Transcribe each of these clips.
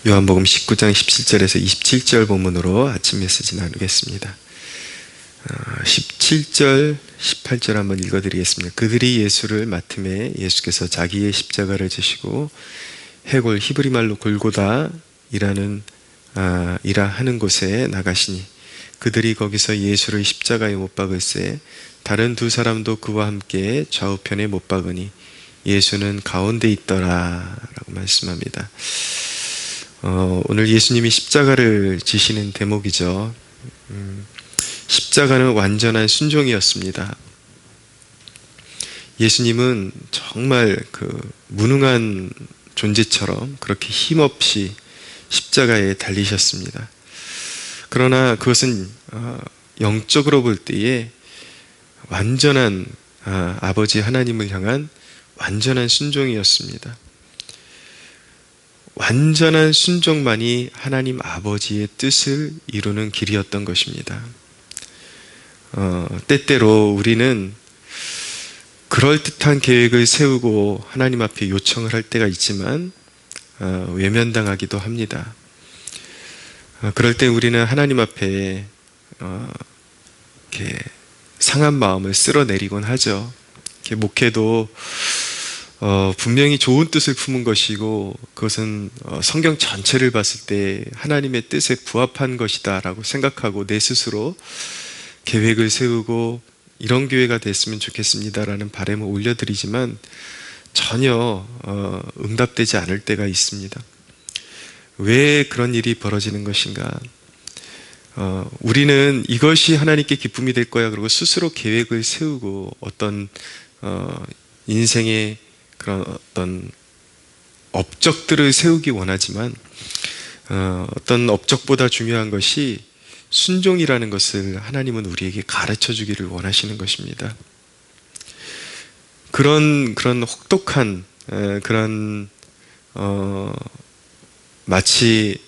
요한복음 19장 17절에서 27절 본문으로 아침 메시지 나누겠습니다. 17절, 18절 한번 읽어드리겠습니다. 그들이 예수를 맡음에 예수께서 자기의 십자가를 지시고 해골 히브리 말로 골고다 이라 하는 곳에 나가시니 그들이 거기서 예수를 십자가에 못 박을새 다른 두 사람도 그와 함께 좌우편에 못 박으니 예수는 가운데 있더라 라고 말씀합니다. 오늘 예수님이 십자가를 지시는 대목이죠. 십자가는 완전한 순종이었습니다. 예수님은 정말 무능한 존재처럼 그렇게 힘없이 십자가에 달리셨습니다. 그러나 그것은 영적으로 볼 때에 완전한 아버지 하나님을 향한 완전한 순종이었습니다. 완전한 순종만이 하나님 아버지의 뜻을 이루는 길이었던 것입니다. 때때로 우리는 그럴듯한 계획을 세우고 하나님 앞에 요청을 할 때가 있지만 외면당하기도 합니다. 그럴 때 우리는 하나님 앞에 이렇게 상한 마음을 쓸어내리곤 하죠. 이렇게 목회도 분명히 좋은 뜻을 품은 것이고 그것은 성경 전체를 봤을 때 하나님의 뜻에 부합한 것이다 라고 생각하고 내 스스로 계획을 세우고 이런 교회가 됐으면 좋겠습니다 라는 바람을 올려드리지만 전혀 응답되지 않을 때가 있습니다. 왜 그런 일이 벌어지는 것인가? 우리는 이것이 하나님께 기쁨이 될 거야 그러고 스스로 계획을 세우고 어떤 인생의 그런 어떤 업적들을 세우기 원하지만 어떤 업적보다 중요한 것이 순종이라는 것을 하나님은 우리에게 가르쳐 주기를 원하시는 것입니다. 그런 혹독한 그런 마치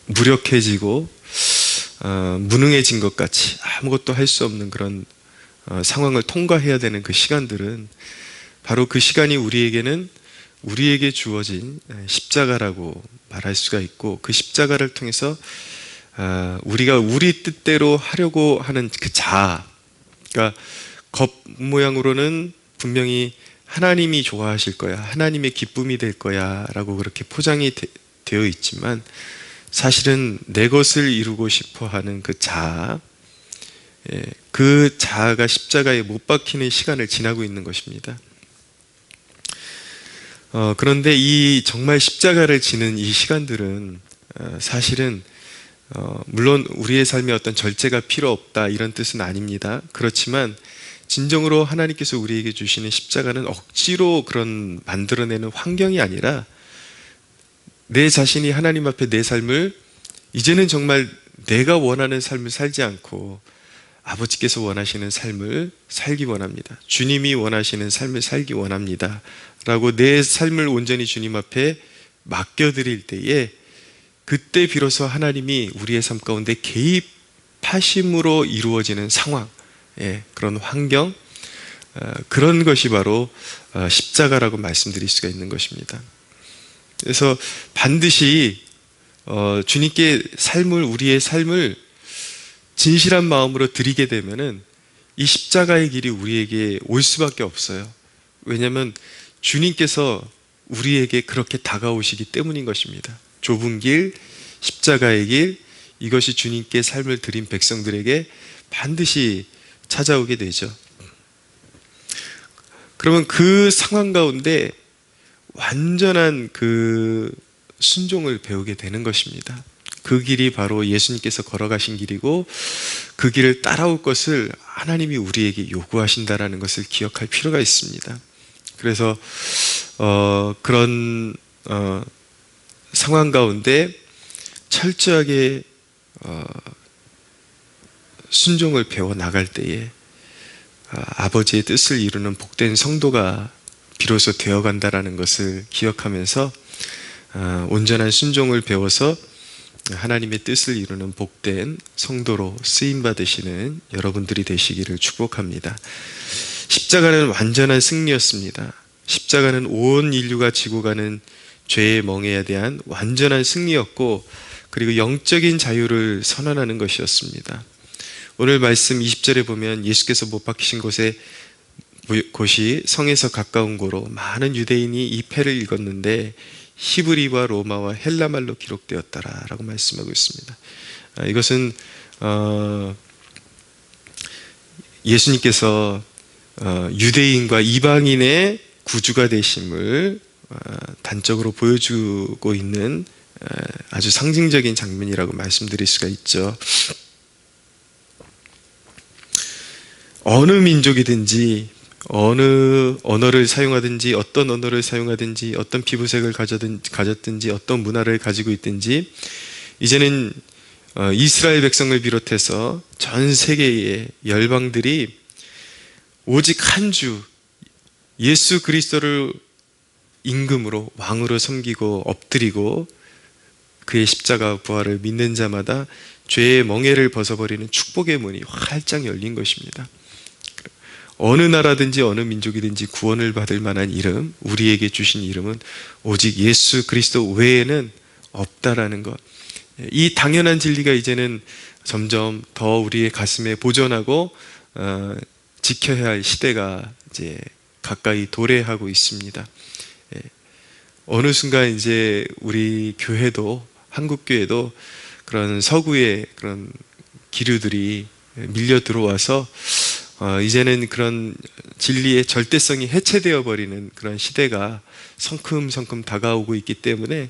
무력해지고 무능해진 것 같이 아무것도 할 수 없는 그런 상황을 통과해야 되는 그 시간들은 바로 그 시간이 우리에게 주어진 십자가라고 말할 수가 있고 그 십자가를 통해서 우리가 우리 뜻대로 하려고 하는 그 자아, 그러니까 겉모양으로는 분명히 하나님이 좋아하실 거야, 하나님의 기쁨이 될 거야 라고 그렇게 포장이 되어 있지만 사실은 내 것을 이루고 싶어 하는 그 자아, 그 자아가 십자가에 못 박히는 시간을 지나고 있는 것입니다. 그런데 이 정말 십자가를 지는 이 시간들은 사실은 물론 우리의 삶에 어떤 절제가 필요 없다 이런 뜻은 아닙니다. 그렇지만 진정으로 하나님께서 우리에게 주시는 십자가는 억지로 그런 만들어내는 환경이 아니라 내 자신이 하나님 앞에 내 삶을 이제는 정말 내가 원하는 삶을 살지 않고 아버지께서 원하시는 삶을 살기 원합니다. 주님이 원하시는 삶을 살기 원합니다 라고 내 삶을 온전히 주님 앞에 맡겨드릴 때에 그때 비로소 하나님이 우리의 삶 가운데 개입하심으로 이루어지는 상황, 그런 환경, 그런 것이 바로 십자가라고 말씀드릴 수가 있는 것입니다. 그래서 반드시 주님께 우리의 삶을 진실한 마음으로 드리게 되면은 이 십자가의 길이 우리에게 올 수밖에 없어요. 왜냐하면 주님께서 우리에게 그렇게 다가오시기 때문인 것입니다. 좁은 길, 십자가의 길, 이것이 주님께 삶을 드린 백성들에게 반드시 찾아오게 되죠. 그러면 그 상황 가운데 완전한 그 순종을 배우게 되는 것입니다. 그 길이 바로 예수님께서 걸어가신 길이고 그 길을 따라올 것을 하나님이 우리에게 요구하신다라는 것을 기억할 필요가 있습니다. 그래서 그런 상황 가운데 철저하게 순종을 배워 나갈 때에 아버지의 뜻을 이루는 복된 성도가 비로소 되어간다라는 것을 기억하면서 온전한 순종을 배워서 하나님의 뜻을 이루는 복된 성도로 쓰임받으시는 여러분들이 되시기를 축복합니다. 십자가는 완전한 승리였습니다. 십자가는 온 인류가 지고 가는 죄의 멍에에 대한 완전한 승리였고, 그리고 영적인 자유를 선언하는 것이었습니다. 오늘 말씀 20절에 보면 예수께서 못 박히신 곳이 성에서 가까운 고로 많은 유대인이 이 패를 읽었는데 히브리와 로마와 헬라말로 기록되었더라 라고 말씀하고 있습니다. 이것은 예수님께서 유대인과 이방인의 구주가 되심을 단적으로 보여주고 있는 아주 상징적인 장면이라고 말씀드릴 수가 있죠. 어느 민족이든지 어느 언어를 사용하든지 어떤 언어를 사용하든지 어떤 피부색을 가졌든지 어떤 문화를 가지고 있든지 이제는 이스라엘 백성을 비롯해서 전 세계의 열방들이 오직 한 주 예수 그리스도를 임금으로 왕으로 섬기고 엎드리고 그의 십자가 부활을 믿는 자마다 죄의 멍에를 벗어버리는 축복의 문이 활짝 열린 것입니다. 어느 나라든지 어느 민족이든지 구원을 받을 만한 이름, 우리에게 주신 이름은 오직 예수 그리스도 외에는 없다라는 것. 이 당연한 진리가 이제는 점점 더 우리의 가슴에 보존하고 지켜야 할 시대가 이제 가까이 도래하고 있습니다. 어느 순간 이제 우리 교회도, 한국 교회도 그런 서구의 그런 기류들이 밀려 들어와서 이제는 그런 진리의 절대성이 해체되어 버리는 그런 시대가 성큼성큼 다가오고 있기 때문에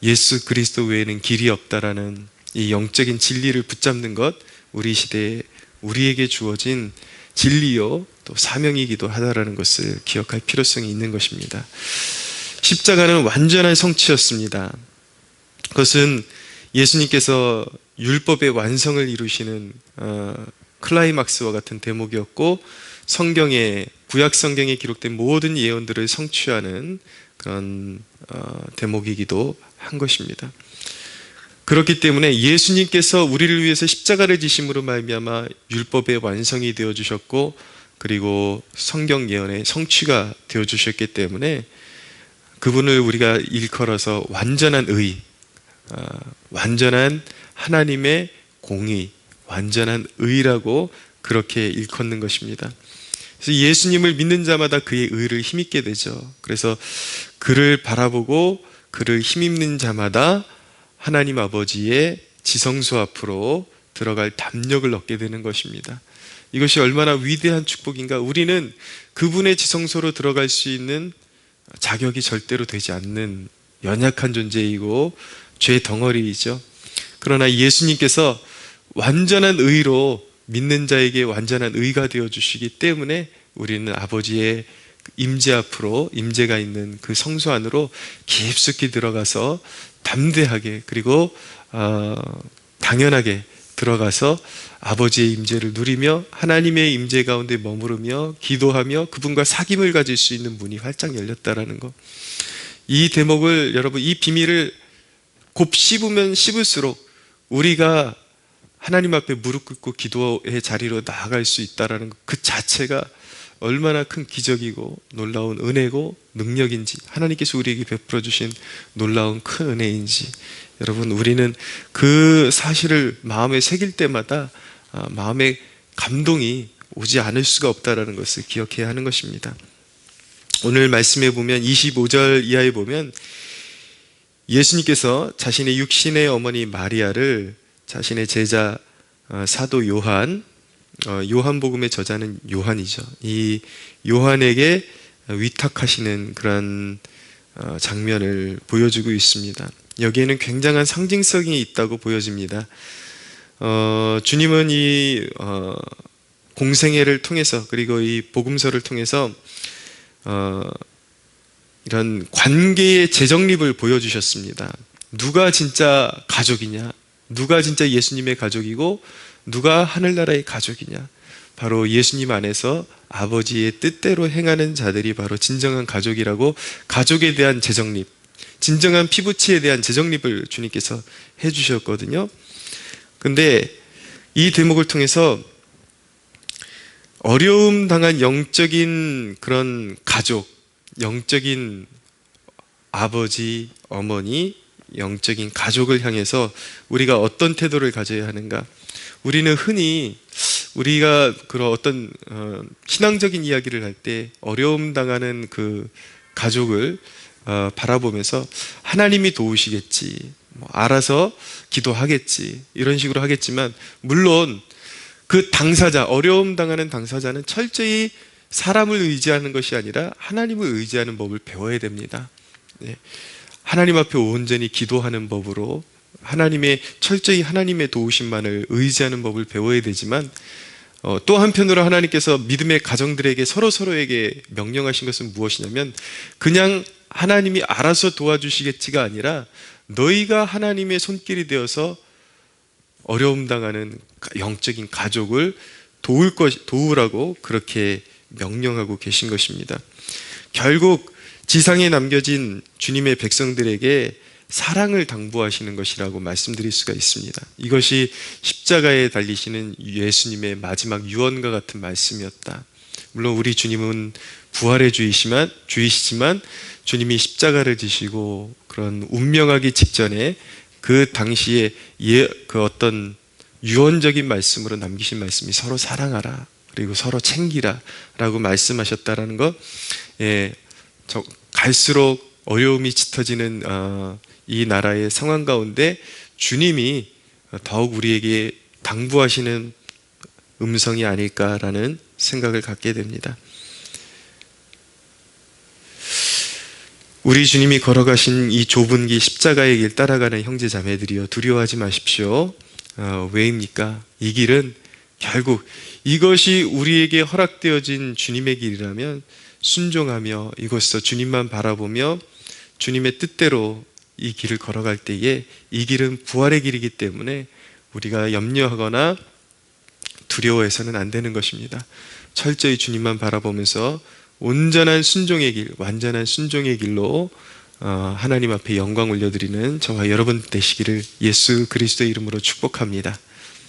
예수 그리스도 외에는 길이 없다라는 이 영적인 진리를 붙잡는 것, 우리 시대에 우리에게 주어진 진리요 또 사명이기도 하다라는 것을 기억할 필요성이 있는 것입니다. 십자가는 완전한 성취였습니다. 그것은 예수님께서 율법의 완성을 이루시는 클라이막스와 같은 대목이었고, 성경에, 구약 성경에 기록된 모든 예언들을 성취하는 그런 대목이기도 한 것입니다. 그렇기 때문에 예수님께서 우리를 위해서 십자가를 지심으로 말미암아 율법의 완성이 되어 주셨고, 그리고 성경 예언의 성취가 되어 주셨기 때문에 그분을 우리가 일컬어서 완전한 의, 완전한 하나님의 공의, 완전한 의라고 그렇게 일컫는 것입니다. 그래서 예수님을 믿는 자마다 그의 의를 힘입게 되죠. 그래서 그를 바라보고 그를 힘입는 자마다 하나님 아버지의 지성소 앞으로 들어갈 담력을 얻게 되는 것입니다. 이것이 얼마나 위대한 축복인가. 우리는 그분의 지성소로 들어갈 수 있는 자격이 절대로 되지 않는 연약한 존재이고 죄 덩어리이죠. 그러나 예수님께서 완전한 의로 믿는 자에게 완전한 의가 되어 주시기 때문에 우리는 아버지의 임재 앞으로, 임재가 있는 그 성소 안으로 깊숙이 들어가서 담대하게, 그리고 당연하게 들어가서 아버지의 임재를 누리며 하나님의 임재 가운데 머무르며 기도하며 그분과 사귐을 가질 수 있는 문이 활짝 열렸다라는 것. 이 대목을, 여러분, 이 비밀을 곱 씹으면 씹을수록 우리가 하나님 앞에 무릎 꿇고 기도의 자리로 나아갈 수 있다는 그 자체가 얼마나 큰 기적이고 놀라운 은혜고 능력인지, 하나님께서 우리에게 베풀어 주신 놀라운 큰 은혜인지, 여러분, 우리는 그 사실을 마음에 새길 때마다 마음의 감동이 오지 않을 수가 없다는 것을 기억해야 하는 것입니다. 오늘 말씀에 보면 25절 이하에 보면 예수님께서 자신의 육신의 어머니 마리아를 자신의 제자 사도 요한, 요한복음의 저자는 요한이죠. 이 요한에게 위탁하시는 그런 장면을 보여주고 있습니다. 여기에는 굉장한 상징성이 있다고 보여집니다. 주님은 이 공생애를 통해서, 그리고 이 복음서를 통해서 이런 관계의 재정립을 보여주셨습니다. 누가 진짜 가족이냐, 누가 진짜 예수님의 가족이고 누가 하늘나라의 가족이냐, 바로 예수님 안에서 아버지의 뜻대로 행하는 자들이 바로 진정한 가족이라고, 가족에 대한 재정립, 진정한 피부치에 대한 재정립을 주님께서 해주셨거든요. 근데 이 대목을 통해서 어려움 당한 영적인 그런 가족, 영적인 아버지, 어머니, 영적인 가족을 향해서 우리가 어떤 태도를 가져야 하는가? 우리는 흔히 우리가 그런 어떤 신앙적인 이야기를 할 때 어려움 당하는 그 가족을 바라보면서 하나님이 도우시겠지, 뭐 알아서 기도하겠지, 이런 식으로 하겠지만, 물론 그 당사자, 어려움 당하는 당사자는 철저히 사람을 의지하는 것이 아니라 하나님을 의지하는 법을 배워야 됩니다. 네. 하나님 앞에 온전히 기도하는 법으로 철저히 하나님의 도우심만을 의지하는 법을 배워야 되지만, 또 한편으로 하나님께서 믿음의 가정들에게 서로에게 명령하신 것은 무엇이냐면, 그냥 하나님이 알아서 도와주시겠지가 아니라 너희가 하나님의 손길이 되어서 어려움 당하는 영적인 가족을 도우라고 그렇게 명령하고 계신 것입니다. 결국 지상에 남겨진 주님의 백성들에게 사랑을 당부하시는 것이라고 말씀드릴 수가 있습니다. 이것이 십자가에 달리시는 예수님의 마지막 유언과 같은 말씀이었다. 물론 우리 주님은 부활의 주이시지만 주님이 십자가를 지시고 그런 운명하기 직전에 그 당시에 그 어떤 유언적인 말씀으로 남기신 말씀이 서로 사랑하라, 그리고 서로 챙기라 라고 말씀하셨다라는 것, 갈수록 어려움이 짙어지는 이 나라의 상황 가운데 주님이 더욱 우리에게 당부하시는 음성이 아닐까라는 생각을 갖게 됩니다. 우리 주님이 걸어가신 이 좁은 길, 십자가의 길 따라가는 형제 자매들이여, 두려워하지 마십시오. 왜입니까? 이 길은 결국 이것이 우리에게 허락되어진 주님의 길이라면 순종하며 이곳에서 주님만 바라보며 주님의 뜻대로 이 길을 걸어갈 때에, 이 길은 부활의 길이기 때문에 우리가 염려하거나 두려워해서는 안 되는 것입니다. 철저히 주님만 바라보면서 온전한 순종의 길, 완전한 순종의 길로 하나님 앞에 영광 올려드리는 저와 여러분 되시기를 예수 그리스도의 이름으로 축복합니다.